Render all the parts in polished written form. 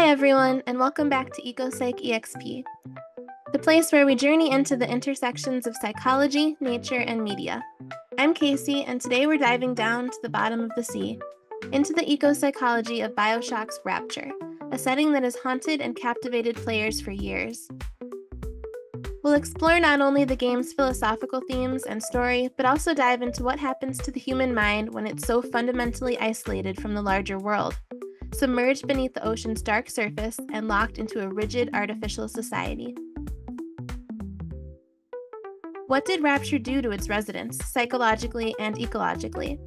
Hi everyone, and welcome back to EcoPsych EXP, the place where we journey into the intersections of psychology, nature, and media. I'm Casey, and today we're diving down to the bottom of the sea, into the ecopsychology of Bioshock's Rapture, a setting that has haunted and captivated players for years. We'll explore not only the game's philosophical themes and story, but also dive into what happens to the human mind when it's so fundamentally isolated from the larger world, submerged beneath the ocean's dark surface and locked into a rigid artificial society. What did Rapture do to its residents, psychologically and ecologically?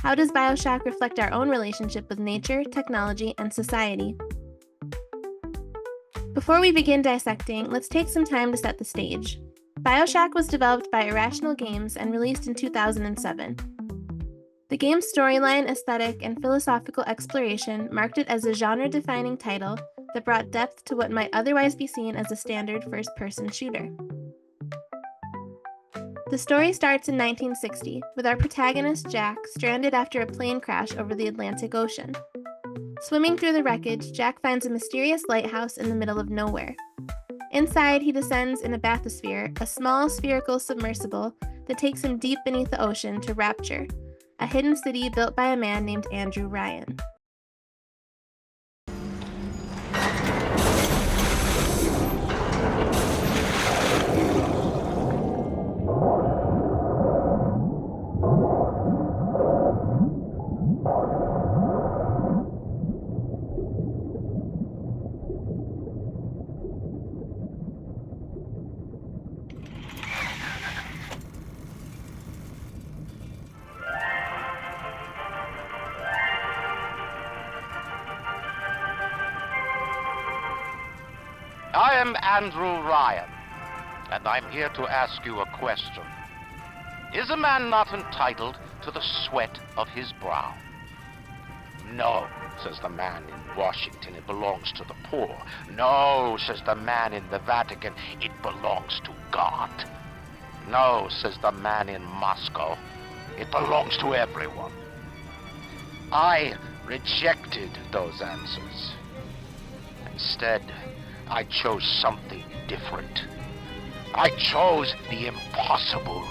How does Bioshock reflect our own relationship with nature, technology, and society? Before we begin dissecting, let's take some time to set the stage. Bioshock was developed by Irrational Games and released in 2007. The game's storyline, aesthetic, and philosophical exploration marked it as a genre-defining title that brought depth to what might otherwise be seen as a standard first-person shooter. The story starts in 1960, with our protagonist Jack stranded after a plane crash over the Atlantic Ocean. Swimming through the wreckage, Jack finds a mysterious lighthouse in the middle of nowhere. Inside, he descends in a bathysphere, a small spherical submersible that takes him deep beneath the ocean to Rapture, a hidden city built by a man named Andrew Ryan. I am Andrew Ryan, and I'm here to ask you a question. Is a man not entitled to the sweat of his brow? No, says the man in Washington, it belongs to the poor. No, says the man in the Vatican, it belongs to God. No, says the man in Moscow, it belongs to everyone. I rejected those answers. Instead, I chose something different. I chose the impossible.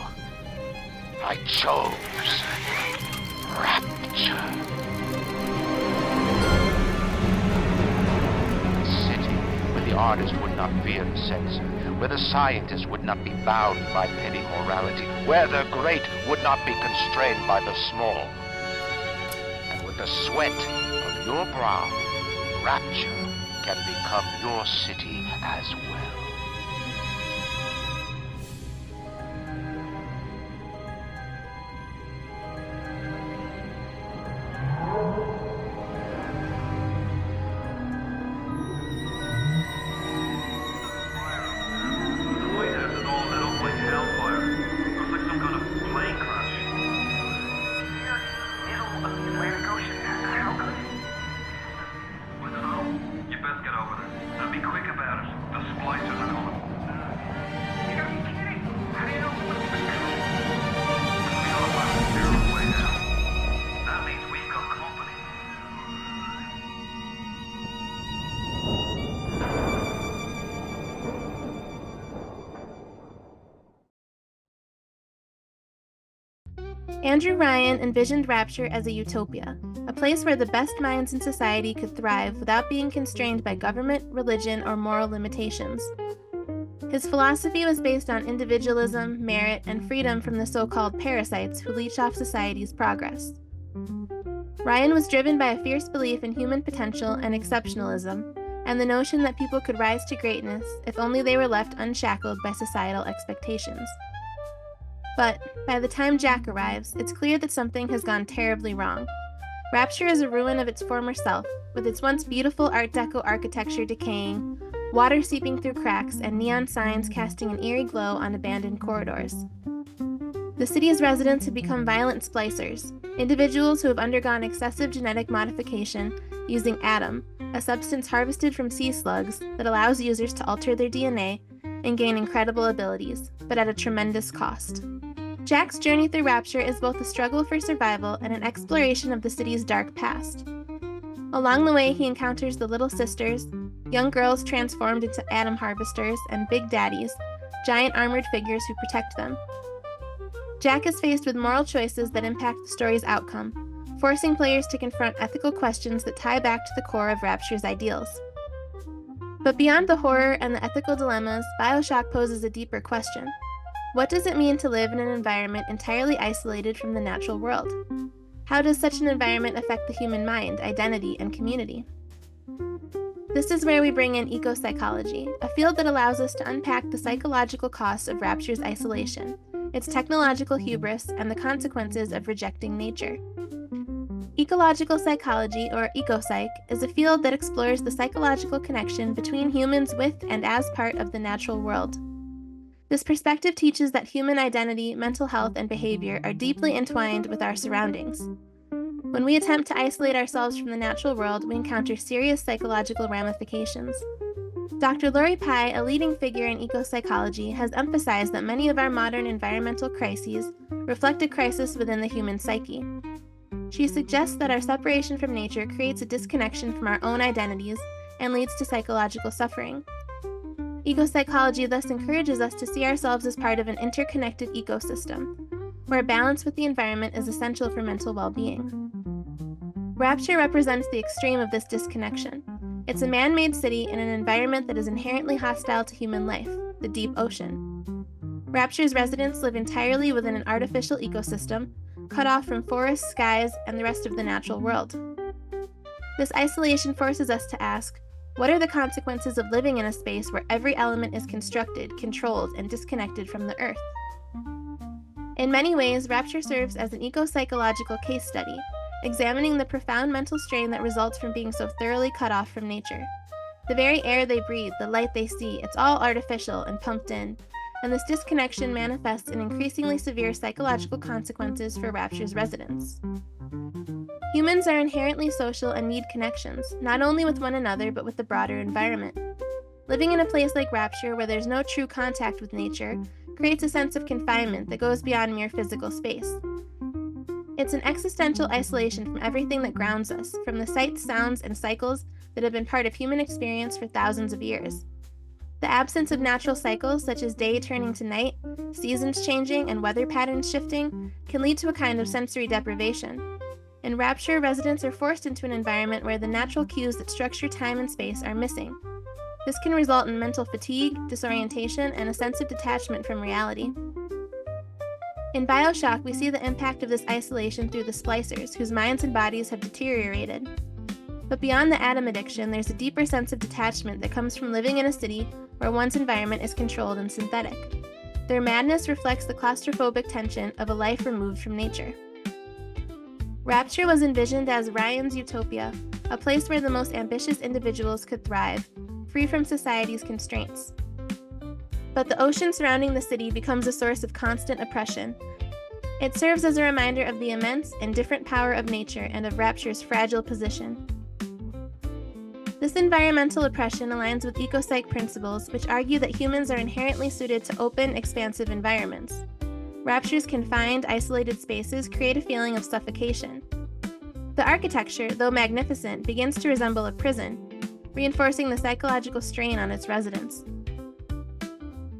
I chose Rapture. A city where the artist would not fear the censor, where the scientist would not be bound by petty morality, where the great would not be constrained by the small. And with the sweat of your brow, Rapture can become your city as well. Andrew Ryan envisioned Rapture as a utopia, a place where the best minds in society could thrive without being constrained by government, religion, or moral limitations. His philosophy was based on individualism, merit, and freedom from the so-called parasites who leech off society's progress. Ryan was driven by a fierce belief in human potential and exceptionalism, and the notion that people could rise to greatness if only they were left unshackled by societal expectations. But by the time Jack arrives, it's clear that something has gone terribly wrong. Rapture is a ruin of its former self, with its once beautiful Art Deco architecture decaying, water seeping through cracks, and neon signs casting an eerie glow on abandoned corridors. The city's residents have become violent splicers, individuals who have undergone excessive genetic modification using Adam, a substance harvested from sea slugs that allows users to alter their DNA and gain incredible abilities, but at a tremendous cost. Jack's journey through Rapture is both a struggle for survival and an exploration of the city's dark past. Along the way, he encounters the Little Sisters, young girls transformed into atom harvesters, and Big Daddies, giant armored figures who protect them. Jack is faced with moral choices that impact the story's outcome, forcing players to confront ethical questions that tie back to the core of Rapture's ideals. But beyond the horror and the ethical dilemmas, Bioshock poses a deeper question. What does it mean to live in an environment entirely isolated from the natural world? How does such an environment affect the human mind, identity, and community? This is where we bring in ecopsychology, a field that allows us to unpack the psychological costs of Rapture's isolation, its technological hubris, and the consequences of rejecting nature. Ecological psychology, or ecopsych, is a field that explores the psychological connection between humans with and as part of the natural world. This perspective teaches that human identity, mental health, and behavior are deeply entwined with our surroundings. When we attempt to isolate ourselves from the natural world, we encounter serious psychological ramifications. Dr. Lori Pai, a leading figure in ecopsychology, has emphasized that many of our modern environmental crises reflect a crisis within the human psyche. She suggests that our separation from nature creates a disconnection from our own identities and leads to psychological suffering. Ecopsychology thus encourages us to see ourselves as part of an interconnected ecosystem, where balance with the environment is essential for mental well-being. Rapture represents the extreme of this disconnection. It's a man-made city in an environment that is inherently hostile to human life, the deep ocean. Rapture's residents live entirely within an artificial ecosystem, cut off from forests, skies, and the rest of the natural world. This isolation forces us to ask, what are the consequences of living in a space where every element is constructed, controlled, and disconnected from the Earth? In many ways, Rapture serves as an ecopsychological case study, examining the profound mental strain that results from being so thoroughly cut off from nature. The very air they breathe, the light they see, it's all artificial and pumped in, and this disconnection manifests in increasingly severe psychological consequences for Rapture's residents. Humans are inherently social and need connections, not only with one another but with the broader environment. Living in a place like Rapture, where there's no true contact with nature, creates a sense of confinement that goes beyond mere physical space. It's an existential isolation from everything that grounds us, from the sights, sounds, and cycles that have been part of human experience for thousands of years. The absence of natural cycles, such as day turning to night, seasons changing, and weather patterns shifting, can lead to a kind of sensory deprivation. In Rapture, residents are forced into an environment where the natural cues that structure time and space are missing. This can result in mental fatigue, disorientation, and a sense of detachment from reality. In Bioshock, we see the impact of this isolation through the splicers, whose minds and bodies have deteriorated. But beyond the atom addiction, there's a deeper sense of detachment that comes from living in a city where one's environment is controlled and synthetic. Their madness reflects the claustrophobic tension of a life removed from nature. Rapture was envisioned as Ryan's utopia, a place where the most ambitious individuals could thrive, free from society's constraints. But the ocean surrounding the city becomes a source of constant oppression. It serves as a reminder of the immense, indifferent power of nature and of Rapture's fragile position. This environmental oppression aligns with ecopsych principles, which argue that humans are inherently suited to open, expansive environments. Rapture's confined, isolated spaces create a feeling of suffocation. The architecture, though magnificent, begins to resemble a prison, reinforcing the psychological strain on its residents.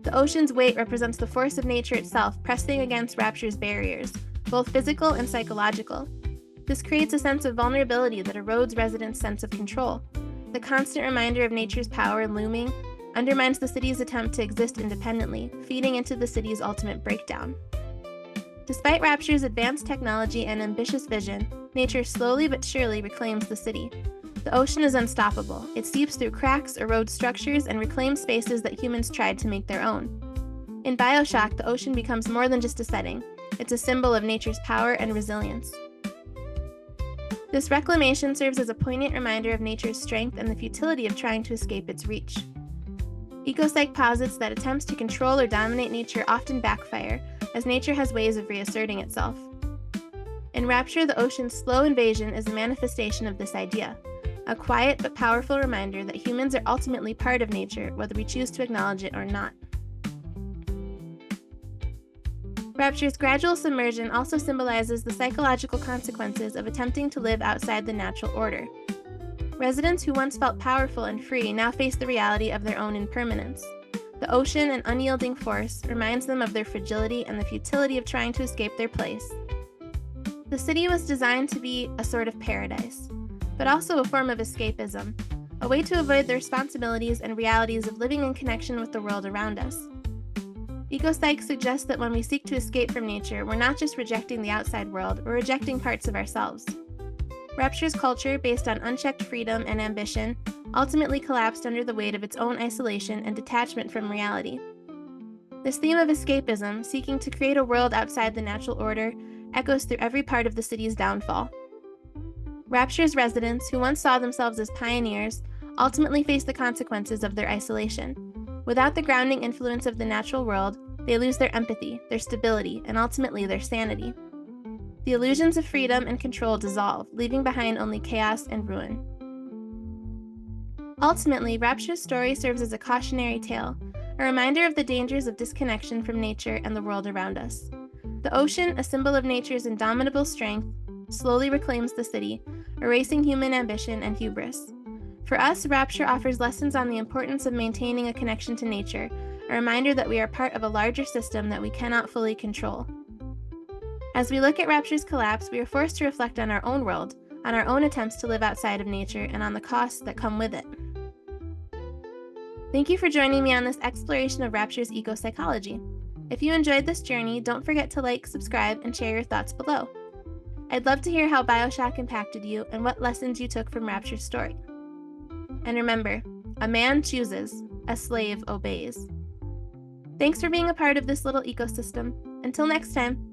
The ocean's weight represents the force of nature itself pressing against Rapture's barriers, both physical and psychological. This creates a sense of vulnerability that erodes residents' sense of control. The constant reminder of nature's power looming undermines the city's attempt to exist independently, feeding into the city's ultimate breakdown. Despite Rapture's advanced technology and ambitious vision, nature slowly but surely reclaims the city. The ocean is unstoppable. It seeps through cracks, erodes structures, and reclaims spaces that humans tried to make their own. In Bioshock, the ocean becomes more than just a setting. It's a symbol of nature's power and resilience. This reclamation serves as a poignant reminder of nature's strength and the futility of trying to escape its reach. Ecopsych posits that attempts to control or dominate nature often backfire, as nature has ways of reasserting itself. In Rapture, the ocean's slow invasion is a manifestation of this idea, a quiet but powerful reminder that humans are ultimately part of nature, whether we choose to acknowledge it or not. Rapture's gradual submersion also symbolizes the psychological consequences of attempting to live outside the natural order. Residents who once felt powerful and free now face the reality of their own impermanence. The ocean, an unyielding force, reminds them of their fragility and the futility of trying to escape their place. The city was designed to be a sort of paradise, but also a form of escapism, a way to avoid the responsibilities and realities of living in connection with the world around us. Ecopsych suggests that when we seek to escape from nature, we're not just rejecting the outside world, we're rejecting parts of ourselves. Rapture's culture, based on unchecked freedom and ambition, ultimately collapsed under the weight of its own isolation and detachment from reality. This theme of escapism, seeking to create a world outside the natural order, echoes through every part of the city's downfall. Rapture's residents, who once saw themselves as pioneers, ultimately face the consequences of their isolation. Without the grounding influence of the natural world, they lose their empathy, their stability, and ultimately their sanity. The illusions of freedom and control dissolve, leaving behind only chaos and ruin. Ultimately, Rapture's story serves as a cautionary tale, a reminder of the dangers of disconnection from nature and the world around us. The ocean, a symbol of nature's indomitable strength, slowly reclaims the city, erasing human ambition and hubris. For us, Rapture offers lessons on the importance of maintaining a connection to nature, a reminder that we are part of a larger system that we cannot fully control. As we look at Rapture's collapse, we are forced to reflect on our own world, on our own attempts to live outside of nature, and on the costs that come with it. Thank you for joining me on this exploration of Rapture's ecopsychology. If you enjoyed this journey, don't forget to like, subscribe, and share your thoughts below. I'd love to hear how Bioshock impacted you and what lessons you took from Rapture's story. And remember, a man chooses, a slave obeys. Thanks for being a part of this little ecosystem. Until next time.